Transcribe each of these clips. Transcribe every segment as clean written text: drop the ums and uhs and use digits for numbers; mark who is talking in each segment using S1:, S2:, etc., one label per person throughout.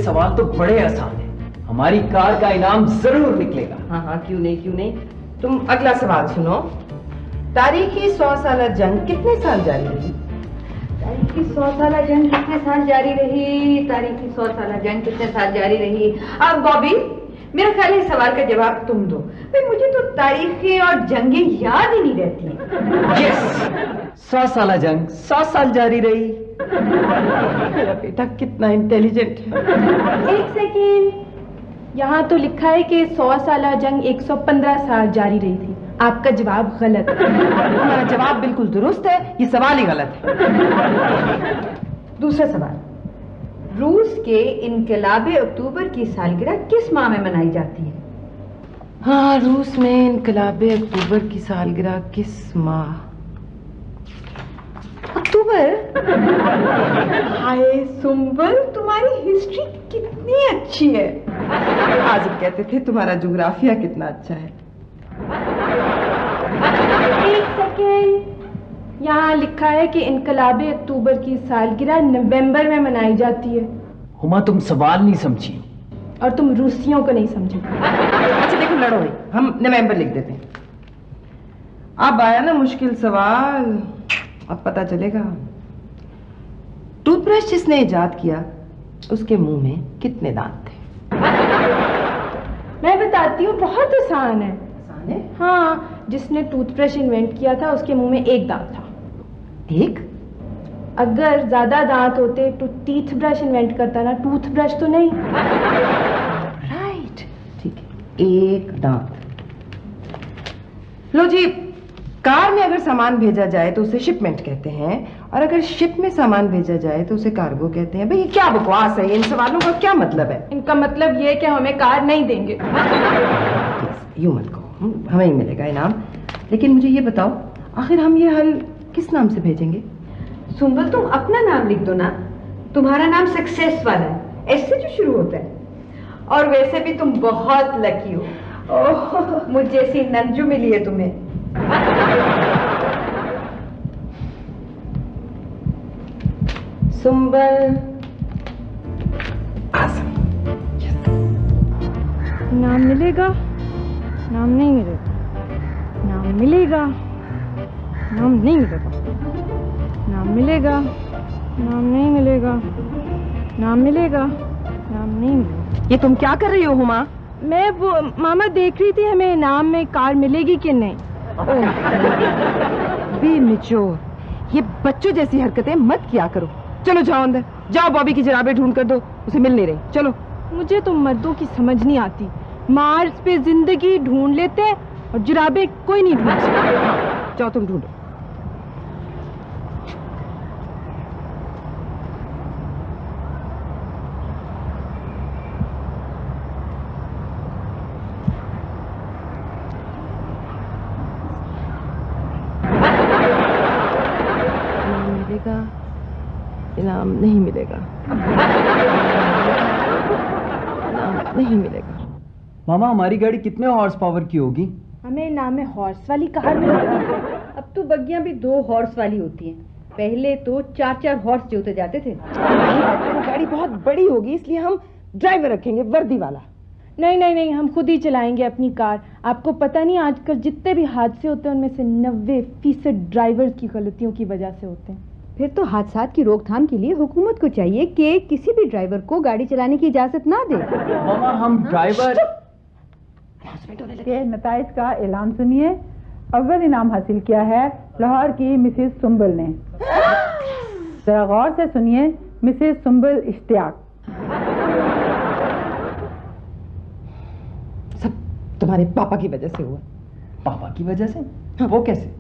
S1: सवाल तो बड़े आसान हैं। हमारी कार का इनाम जरूर निकलेगा।
S2: हाँ हाँ, क्यों नहीं क्यों नहीं। तुम अगला सवाल सुनो। तारीखी 100 साल जंग कितने साल जारी रही?
S3: तारीखी 100 साल जंग कितने साल जारी रही? तारीखी 100 साल जंग कितने साल जारी रही? अब बॉबी, मेरा ख्याल है इस सवाल का जवाब तुम दो। भाई मुझे तो तारीखें और जंगें याद ही नहीं रहती।
S1: यस, 100 साल जंग 100 साल जारी रही।
S2: मेरा बेटा कितना इंटेलिजेंट है।
S4: एक सेकेंड, यहाँ तो लिखा है कि 100 साल जंग 115 साल जारी रही थी। आपका जवाब गलत है।
S2: हमारा जवाब बिल्कुल दुरुस्त है, ये सवाल ही गलत है।
S3: दूसरा सवाल, रूस के इनकलाबे अक्टूबर की सालगिरह किस माह में मनाई जाती है?
S2: हाँ, रूस में इनकलाबे अक्टूबर की सालगिरह किस माह? अक्टूबर।
S3: हाय सुंबल, तुम्हारी हिस्ट्री कितनी अच्छी है।
S2: आजिब कहते थे तुम्हारा ज्योग्राफिया कितना अच्छा है।
S4: एक सेकेंड, यहाँ लिखा है कि इनकलाबे अक्टूबर की सालगिरह नवंबर में मनाई जाती है।
S1: हुमा, तुम सवाल नहीं समझी
S4: और तुम रूसियों को नहीं समझे।
S2: अच्छा देखो, लड़ो भाई, हम नवंबर लिख देते हैं। अब आया ना मुश्किल सवाल, अब पता चलेगा। टूथब्रश जिसने इजाद किया उसके मुंह में कितने दांत थे?
S4: मैं बताती हूँ, बहुत आसान है।
S2: आसान है?
S4: हाँ, जिसने टूथब्रश इन्वेंट किया था उसके मुंह में एक दांत था।
S2: एक?
S4: अगर ज्यादा दांत होते तो टीथ ब्रश इन्वेंट करता ना, टूथब्रश तो नहीं।
S2: राइट, ठीक है, एक दांत। लो जी, कार में अगर सामान भेजा जाए तो उसे शिपमेंट कहते हैं, और अगर शिप में सामान भेजा जाए तो उसे कार्गो कहते हैं। भाई ये क्या बकवास है? इन सवालों का क्या मतलब है?
S4: इनका मतलब ये है कि हमें कार नहीं देंगे।
S2: यूं मत कहो, हमें ही मिलेगा इनाम। लेकिन मुझे ये बताओ, आखिर हम ये हल किस नाम से भेजेंगे?
S3: सुंबल, तुम अपना नाम लिख दो ना। तुम्हारा नाम सक्सेस वाला है, ऐसे जो शुरू होता है। और वैसे भी तुम बहुत लकी हो। ओह, मुझ जैसी नंजू मिली है तुम्हें।
S4: सुंबल,
S2: आसम।
S4: नाम मिलेगा? नाम नहीं मिलेगा। नाम मिलेगा? नाम नहीं मिलेगा। नाम मिलेगा? नाम नहीं मिलेगा। नाम मिलेगा? नाम नहीं मिलेगा।
S2: ये तुम क्या कर रही हो हुमा?
S4: मैं वो मामा देख रही थी हमें इनाम में कार मिलेगी कि नहीं।
S2: बी मैच्योर, ये बच्चों जैसी हरकतें मत किया करो। चलो जाओ अंदर, जाओ बॉबी की जुराबें ढूंढ कर दो, उसे मिल नहीं रही। चलो।
S4: मुझे तो मर्दों की समझ नहीं आती। मार्स पे जिंदगी ढूंढ लेते हैं और जुराबें कोई नहीं ढूंढ सकता।
S2: जाओ तुम ढूंढो। इनाम नहीं मिलेगा। इनाम नहीं मिलेगा।
S1: मामा, हमारी गाड़ी कितने हॉर्स पावर की होगी?
S4: हमें इनाम में हॉर्स वाली कार मिलेगी।
S3: अब तो बग्गियां भी 2 हॉर्स वाली होती हैं। पहले तो 4-4 हॉर्स जोते जाते थे।
S2: वो गाड़ी बहुत बड़ी होगी, इसलिए हम ड्राइवर रखेंगे, वर्दी वाला।
S4: नहीं नहीं नहीं, हम खुद ही चलाएंगे अपनी कार। आपको पता नहीं, आजकल जितने भी हादसे होते हैं उनमें से 90% ड्राइवर की गलतियों की वजह से होते हैं।
S3: फिर तो हादसा की रोकथाम के लिए हुकूमत को चाहिए कि किसी भी ड्राइवर को गाड़ी चलाने की इजाजत ना दे।
S1: मामा, हम ड्राइवर
S5: के नताइज का ऐलान सुनिए। अव्वल इनाम हासिल किया है लाहौर की मिसेस सुंबल ने। जरा गौर से सुनिए, मिसेस सुंबल इश्तियाक।
S2: सब तुम्हारे पापा की वजह से हुआ।
S1: पापा की वजह से? हाँ। वो कैसे?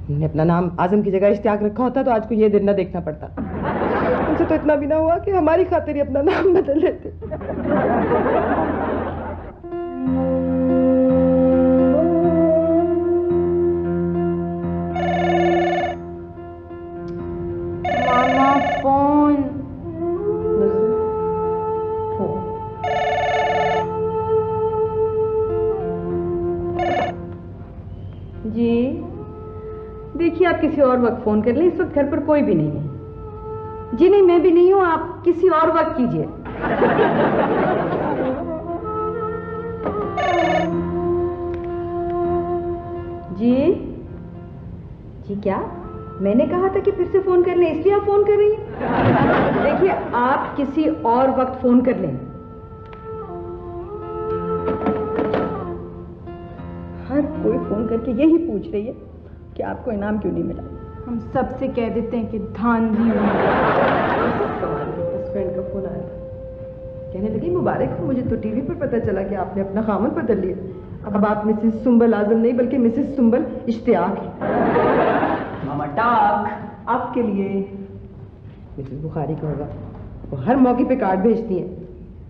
S2: उन्होंने अपना नाम आजम की जगह इश्तियाक रखा होता तो आज को ये दिन न देखना पड़ता। उनसे तो इतना भी ना हुआ कि हमारी खातिर ही अपना नाम बदल लेते।
S4: मामा फोन।
S3: जी देखिए, आप किसी और वक्त फोन कर लें, इस वक्त घर पर कोई भी नहीं है। जी नहीं, मैं भी नहीं हूँ, आप किसी और वक्त कीजिए। जी जी, क्या मैंने कहा था कि फिर से फोन कर लें, इसलिए आप फोन कर रही हैं? देखिए, आप किसी और वक्त फोन कर लें। हर कोई फोन करके यही पूछ रही है कि आपको इनाम क्यों नहीं मिला।
S4: हम सबसे कह देते हैं कि धांधली हुई।
S2: फ्रेंड का फोन आया था, कहने लगी मुबारक हो, मुझे तो टीवी पर पता चला कि आपने अपना खामन बदल लिया। अब आप मिसेस सुंबल आजम नहीं बल्कि मिसेस सुंबल इश्तियाक है।
S1: मामा टाक आपके लिए।
S2: मिसेस बुखारी का होगा, वो हर मौके पे कार्ड भेजती हैं,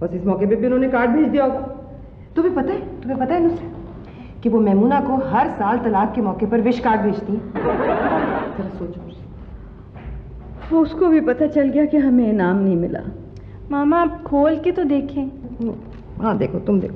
S2: बस इस मौके पे भी उन्होंने कार्ड भेज दिया होगा। तुम्हें पता है नुसरत कि वो मैमूना को हर साल तलाक के मौके पर विश कार्ड भेजती हैं। जरा सोचो।
S3: उसको भी पता चल गया कि हमें इनाम नहीं मिला।
S4: मामा आप खोल के तो देखें।
S2: हाँ देखो, तुम देखो।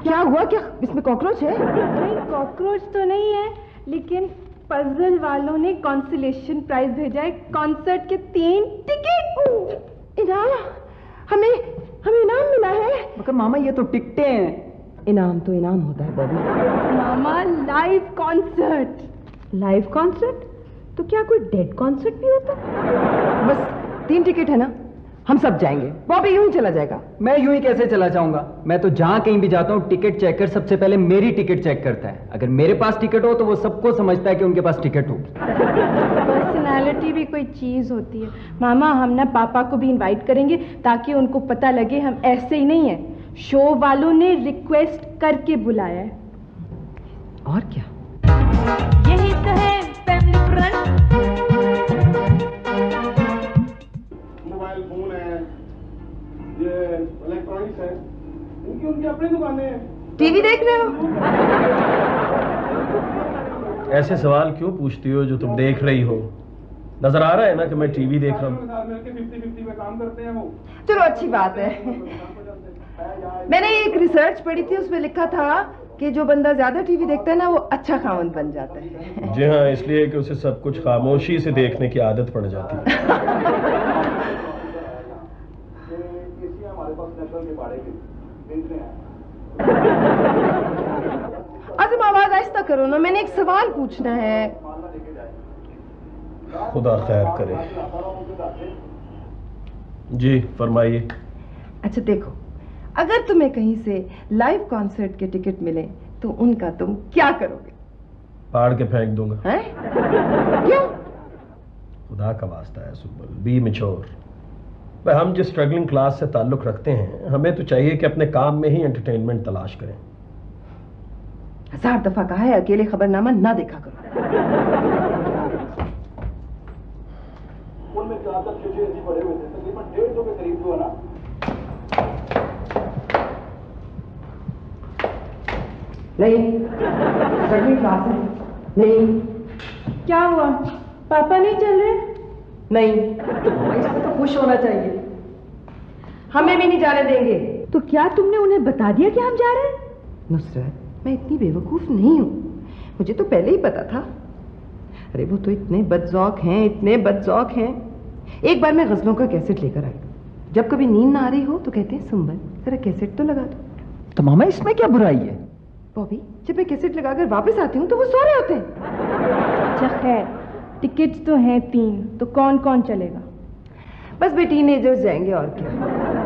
S2: क्या हुआ? क्या इसमें कॉकरोच है?
S4: नहीं, कॉकरोच तो नहीं है, लेकिन पजल वालों ने कॉन्सोलेशन प्राइज भेजा है, कॉन्सर्ट के 3 टिकट।
S2: इनाम? हमें इनाम मिला है?
S1: मगर मामा ये तो टिकटें हैं।
S2: इनाम तो इनाम होता है बॉबी।
S4: मामा लाइव कॉन्सर्ट।
S3: Live concert? तो क्या कोई डेड कॉन्सर्ट भी होता?
S2: बस 3 टिकट है ना, हम सब जाएंगे। बॉबी यूं ही चला जाएगा।
S1: मैं यूं ही कैसे चला जाऊंगा? मैं तो जहां कहीं भी जाता हूं टिकट चेकर सबसे पहले मेरी टिकट चेक करता है। अगर मेरे पास टिकट हो तो वो सबको समझता है कि उनके पास टिकट होगी।
S4: पर्सनालिटी भी कोई चीज होती है मामा। हम ना पापा को भी इनवाइट करेंगे ताकि उनको पता लगे हम ऐसे ही नहीं है। शो वालों ने रिक्वेस्ट करके बुलाया है।
S2: और क्या?
S4: यही तो है फैमिली फ्रंट।
S6: मोबाइल फोन है, ये इलेक्ट्रॉनिक्स है, उनकी अपनी दुकानें हैं।
S2: टीवी देख रहे हो?
S7: ऐसे सवाल क्यों पूछती हो जो तुम देख रही हो? नजर आ रहा है ना कि मैं टीवी देख रहा हूँ।
S6: मिलके 50-50 में काम करते हैं वो।
S2: चलो अच्छी बात है। मैंने एक रिसर्च पढ़ी थी, उसमें लिखा था कि जो बंदा ज्यादा टीवी देखता है ना वो अच्छा खामन बन जाता है।
S7: जी हाँ, इसलिए कि उसे सब कुछ खामोशी से देखने की आदत पड़ जाती है।
S2: आजम आवाज आहिस्ता करो ना, मैंने एक सवाल पूछना है।
S7: खुदा खैर करे। जी फरमाइए।
S2: अच्छा देखो, अगर तुम्हें कहीं से लाइव कॉन्सर्ट के टिकट मिले तो उनका तुम क्या करोगे?
S7: फाड़ के फेंक दूंगा।
S2: हैं? क्यों?
S7: खुदा का वास्ता है सुबल, बी मैच्योर। हम जिस स्ट्रगलिंग क्लास से ताल्लुक रखते हैं, हमें तो चाहिए कि अपने काम में ही एंटरटेनमेंट तलाश करें।
S2: 1000 दफा कहा है अकेले खबरनामा ना देखा करो।
S6: उनमें 4 चीजें ऐसी पड़े हुए थे, तकरीबन 150 के करीब जो है ना।
S2: नहीं, स्ट्रगलिंग क्लास है। नहीं।
S4: क्या हुआ? पापा नहीं चल रहे?
S2: नहीं, तो इसमें तो खुश होना चाहिए। हमें भी नहीं जाने देंगे।
S3: तो क्या तुमने उन्हें बता दिया कि हम जा रहे हैं?
S2: नुसरत, मैं इतनी बेवकूफ नहीं हूँ, मुझे तो पहले ही पता था। अरे वो तो इतने बदजौक हैं, इतने बदजौक हैं। एक बार मैं गजलों का कैसेट लेकर आई, जब कभी नींद ना आ रही हो तो कहते हैं सुंबल जरा कैसेट तो लगा दो।
S1: तो मामा इसमें क्या बुराई है?
S2: बॉबी, जब मैं कैसेट लगाकर वापस आती हूँ तो वो सो रहे होते हैं।
S4: अच्छा खैर, टिकट्स तो हैं 3, तो कौन कौन चलेगा?
S2: बस भी टीनेजर्स जाएंगे और क्या।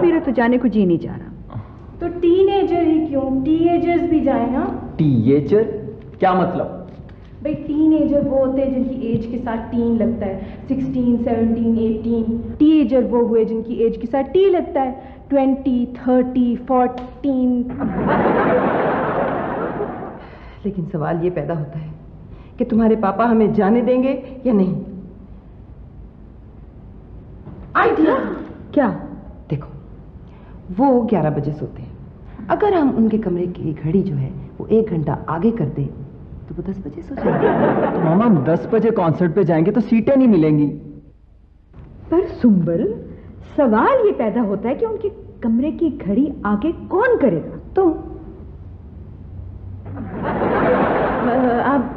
S3: मेरा तो जाने को जी नहीं जा रहा।
S4: तो टीनेजर ही क्यों, टीनेजर्स भी जाए ना।
S1: टीनेजर क्या मतलब?
S4: भाई टीनेजर वो होते हैं जिनकी एज के साथ टीन लगता है, 16, 17, 18। टीनेजर वो हुए जिनकी एज के साथ टी लगता है, 20, 30, 14।
S2: लेकिन सवाल ये पैदा होता है कि तुम्हारे पापा हमें जाने देंगे या नहीं। आइडिया
S3: क्या?
S2: देखो, वो 11 बजे सोते हैं। अगर हम उनके कमरे की घड़ी जो है वो 1 घंटा आगे कर दें तो वो 10 बजे सो जाएंगे।
S1: तो मामा हम 10 बजे कॉन्सर्ट पे जाएंगे तो सीटें नहीं मिलेंगी।
S3: पर सुंबल, सवाल ये पैदा होता है कि उनके कमरे की घड़ी आगे कौन करेगा?
S4: तुम।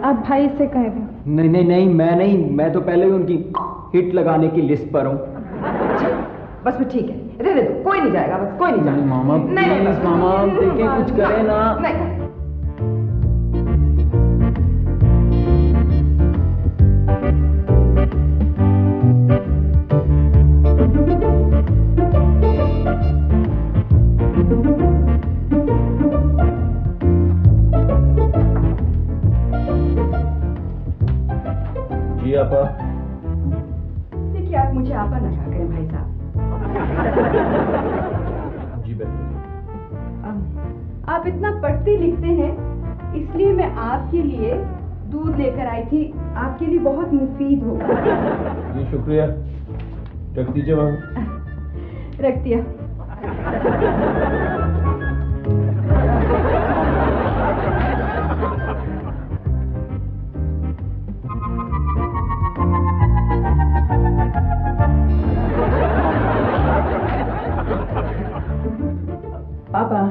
S4: आप भाई से कह रहे हो?
S1: नहीं नहीं नहीं, मैं नहीं, मैं तो पहले ही उनकी हिट लगाने की लिस्ट पर हूँ।
S2: बस फिर ठीक है, रहने दो, कोई नहीं जाएगा, बस कोई नहीं जाएगा।
S1: नहीं मामा, प्लीज मामा, देखें कुछ करें ना।
S2: नहीं।
S7: जी आपा।
S3: देखिए, आप मुझे आपा ना कहा करें भाई साहब।
S7: जी बहन।
S3: आप इतना पढ़ते लिखते हैं, इसलिए मैं आपके लिए दूध लेकर आई थी, आपके लिए बहुत मुफीद होगा।
S7: जी शुक्रिया, रख दीजिए वहाँ।
S3: रख दिया।
S1: पापा,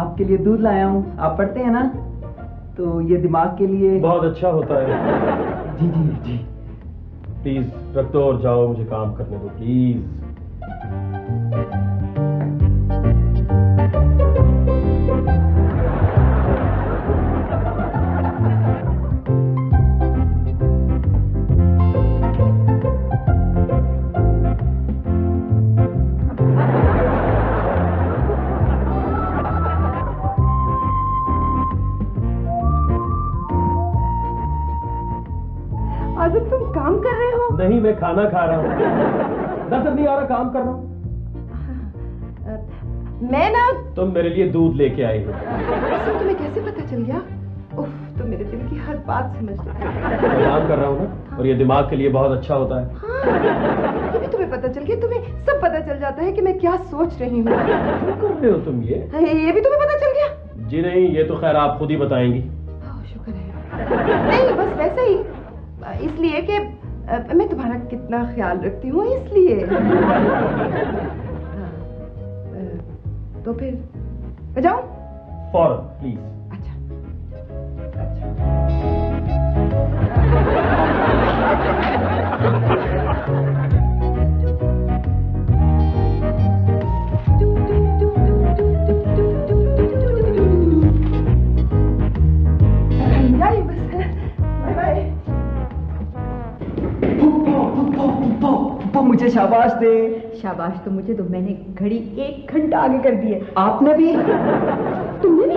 S1: आपके लिए दूध लाया हूँ। आप पढ़ते हैं ना, तो ये दिमाग के लिए
S7: बहुत अच्छा होता है।
S1: जी जी जी।
S7: प्लीज रख दो और जाओ, मुझे काम करने दो प्लीज।
S2: आजम, तुम काम कर रहे हो?
S7: नहीं, मैं खाना खा रहा हूँ। नजर नहीं आ रहा, काम कर रहा हूँ।
S2: मैं ना,
S7: तुम मेरे लिए दूध लेके आई हो।
S2: आजम, तुम्हें कैसे पता चल गया? उफ, तुम मेरे दिल की हर बात समझ लेते हो।
S7: मैं काम कर रहा हूँ ना, और ये दिमाग के लिए बहुत अच्छा होता है।
S2: हाँ, ये भी तुम्हें पता चल गया? तुम्हें सब पता चल जाता है कि मैं क्या सोच रही हूँ।
S7: क्यों कर रहे हो तुम ये?
S2: ये भी तुम्हें पता चल गया?
S7: जी नहीं, ये तो खैर आप खुद ही बताएंगी।
S2: शुक्र है। नहीं, बस वैसे ही, इसलिए कि मैं तुम्हारा कितना ख्याल रखती हूँ, इसलिए। हाँ, तो फिर जाऊं?
S7: फौरन प्लीज।
S1: मुझे शाबाश दे।
S3: शाबाश तो मुझे दो, मैंने घड़ी 1 घंटा आगे कर दी है।
S1: आपने भी?
S2: तुमने भी?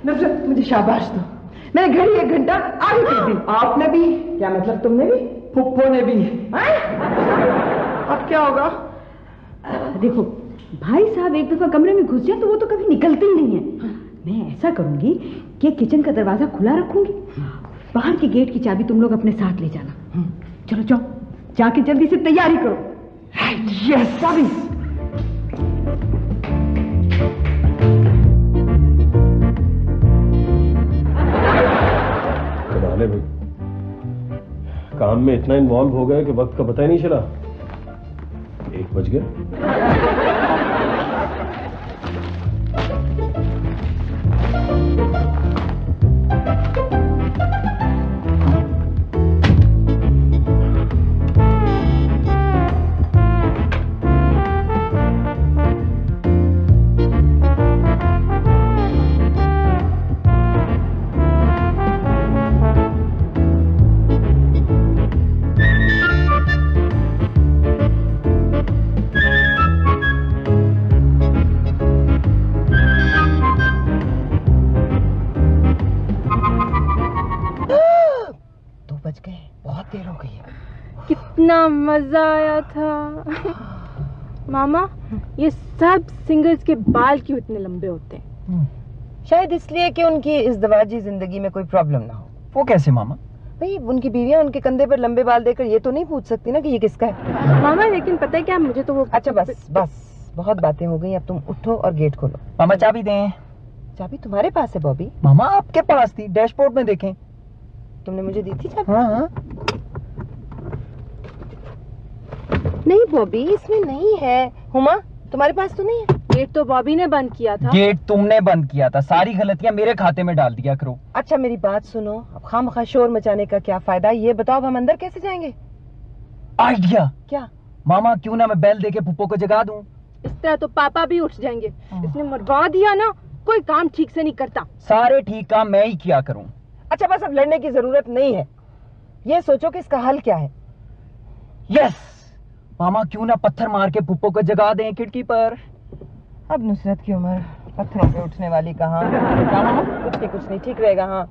S2: नुसरत, मुझे शाबाश दो, मैंने घड़ी 1 घंटा आगे कर दी।
S1: आपने भी?
S2: क्या मतलब तुमने भी?
S1: फुप्पो ने भी।
S2: अब क्या होगा?
S3: देखो, भाई साहब एक दफा कमरे में घुस जाए तो वो तो कभी निकलते ही नहीं है। मैं ऐसा करूंगी कि किचन का दरवाजा खुला रखूंगी, बाहर के गेट की चाबी तुम लोग अपने साथ ले जाना। चलो जाओ, जाके जल्दी से तैयारी करो।
S1: यस
S3: चाबी।
S7: कमाल है भाई, काम में इतना इन्वॉल्व हो गए कि वक्त का पता ही नहीं चला। 1 बज गया।
S4: कितना मजा आया था। मामा, ये सब सिंगर्स के बाल क्यों इतने लंबे होते हैं?
S2: शायद इसलिए कि उनकी इस दवाजी जिंदगी में कोई प्रॉब्लम ना हो।
S1: वो कैसे मामा?
S2: भाई, उनकी बीवियां उनके कंधे पर लंबे बाल देकर ये तो नहीं पूछ सकती ना कि ये किसका है।
S4: मामा, लेकिन पता है क्या, मुझे तो वो।
S2: अच्छा बस बस, बहुत बातें हो गई, अब तुम उठो और गेट खोलो।
S1: मामा चाबी दें।
S2: चाबी तुम्हारे पास है बॉबी?
S1: मामा आपके पास थी, डैशबोर्ड में देखें।
S2: तुमने मुझे दी थी चाबी?
S1: हाँ।
S2: नहीं बॉबी, इसमें नहीं है। हुमा, तुम्हारे पास तो नहीं है?
S4: गेट तो बॉबी ने बंद किया था।
S1: गेट तुमने बंद किया था, सारी गलतियां मेरे खाते में डाल दिया करो।
S2: अच्छा मेरी बात सुनो, अब खामखा शोर मचाने का क्या फायदा, ये बताओ अब हम अंदर कैसे जाएंगे?
S1: आइडिया।
S2: क्या?
S1: मामा क्यों ना मैं बेल देके पुप्पो को जगा दूं।
S4: इस तरह तो पापा भी उठ जाएंगे। इसने मरवा दिया ना, कोई काम ठीक से नहीं करता।
S1: सारे ठीक काम मैं ही किया करूं।
S2: अच्छा बस अब लड़ने की जरूरत नहीं है, ये सोचो कि इसका हल क्या है।
S1: यस मामा, क्यों ना पत्थर मार के पुप्पो को जगा दें खिड़की पर।
S2: अब नुसरत की उम्र पत्थरों पे उठने वाली कहाँ? कुछ नहीं ठीक रहेगा। हाँ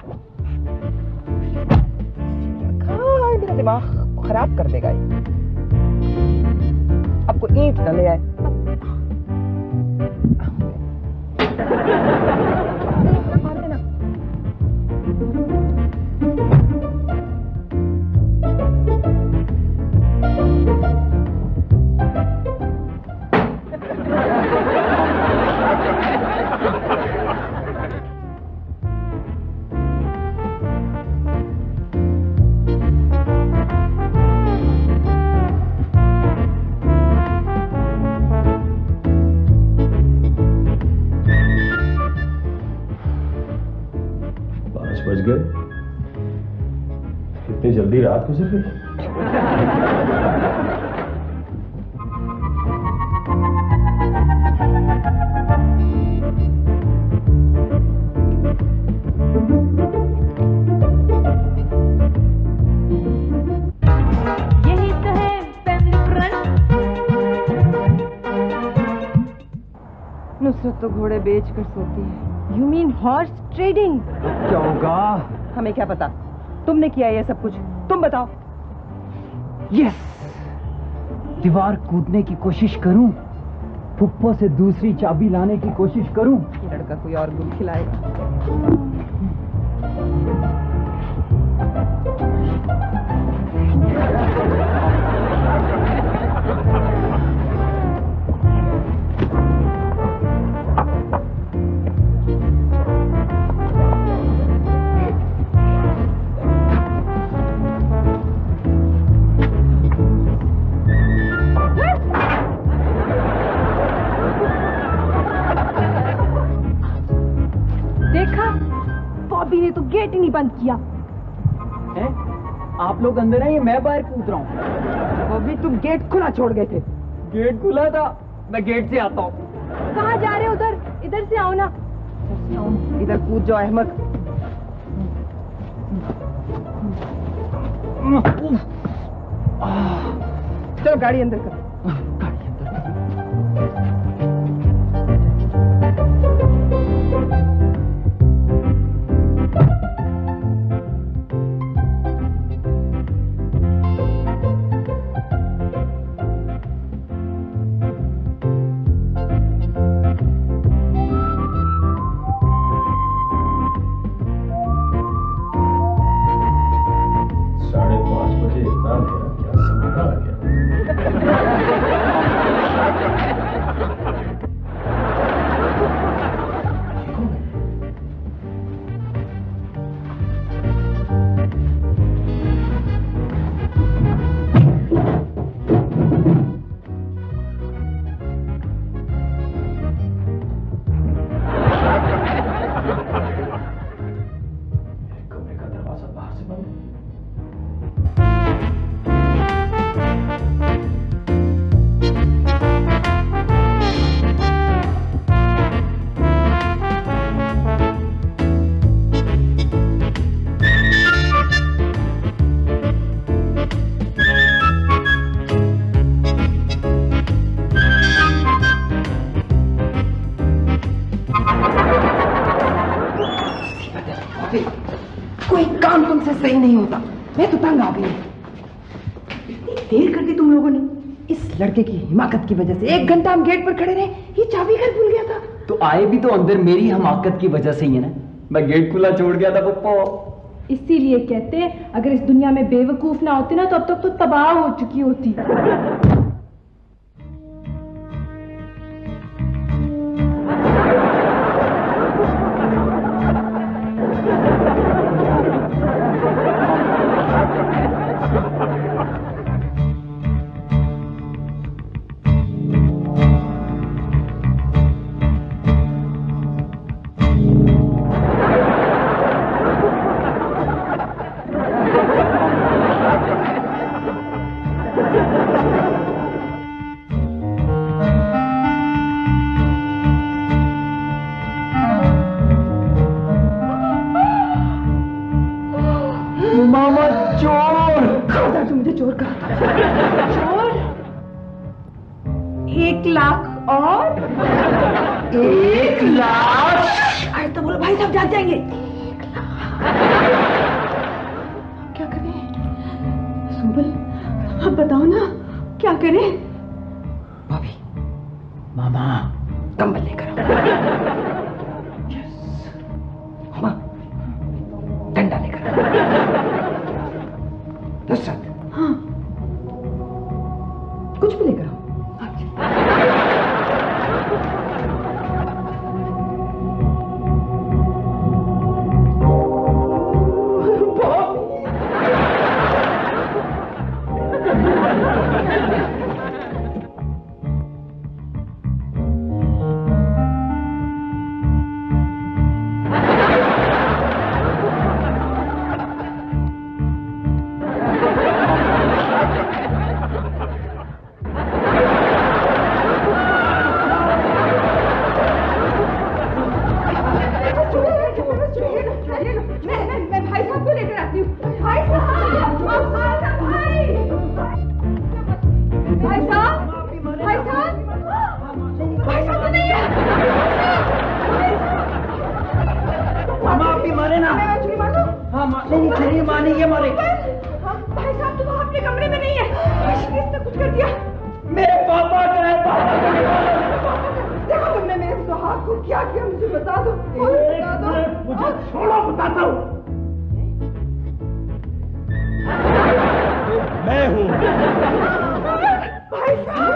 S2: मेरा दिमाग खराब कर देगा ये। आपको ईंट न ले आए। मार देना।
S7: बज गए, इतनी जल्दी रात गुजर गई।
S4: यही तो है फैमिली फ्रंट।
S2: नुसरत तो घोड़े बेच कर सोती है।
S4: You mean horse trading?
S1: क्या होगा?
S2: हमें क्या पता, तुमने किया ये सब कुछ, तुम बताओ।
S1: यस, दीवार कूदने की कोशिश करूं, पुप्पो से दूसरी चाबी लाने की कोशिश करूं।
S2: ये लड़का कोई और गुल खिलाएगा।
S4: बॉबी ने तो गेट ही नहीं बंद किया।
S1: हैं? आप लोग अंदर हैं, मैं बाहर कूद रहा हूँ।
S2: बॉबी तुम गेट खुला छोड़ गए थे।
S1: गेट खुला था, मैं गेट से आता हूँ।
S4: कहाँ जा रहे हो? उधर, इधर से आओ ना।
S2: इधर कूद जाओ अहमद। चलो गाड़ी अंदर करो। कोई काम तुमसे सही नहीं होता, मैं तो तंग आ गई। इतनी देर कर दी तुम लोगों ने इस लड़के की हिमाकत की वजह से। 1 घंटा हम गेट पर खड़े रहे, ये चाबी घर भूल गया था।
S1: तो आए भी तो अंदर मेरी हिमाकत की वजह से ही है ना, मैं गेट खुला छोड़ गया था पुप्पो।
S4: इसीलिए कहते हैं अगर इस दुनिया में बेवकूफ ना होते ना तो अब तक तो तबाह हो चुकी होती।
S1: चोर।
S2: खबरदार, तू मुझे चोर कहा।
S4: चोर 1 लाख और
S1: 1 लाख।
S2: अरे तो बोलो, भाई साहब जाग जाएंगे। क्या करें सुंबल, अब बताओ ना क्या करें।
S1: भाभी, मामा
S2: कंबल लेकर आओ। मामा डंडा लेकर आओ। नुसरत, हाँ कुछ भी लेकर आओ। मैं भाई साहब को लेकर आती हूँ। भाई साहब, भाई साहब, भाई साहब, भाई साहब तो नहीं है।
S6: माँ भी मारे ना।
S2: मैं चुरी मार दूँ?
S6: हाँ नहीं माँ नहीं, ये मारे।
S2: भाई साहब, तुम अपने कमरे में नहीं है। इसने कुछ कर दिया।
S6: मेरे पापा का है, पापा का नहीं।
S2: देखो तुमने मेरे सुहाग को क्या किया, मुझे बता दो। बता दो।
S6: मुझे छोड़ो, बताता हूँ। मैं हूँ।
S2: भाई साहब,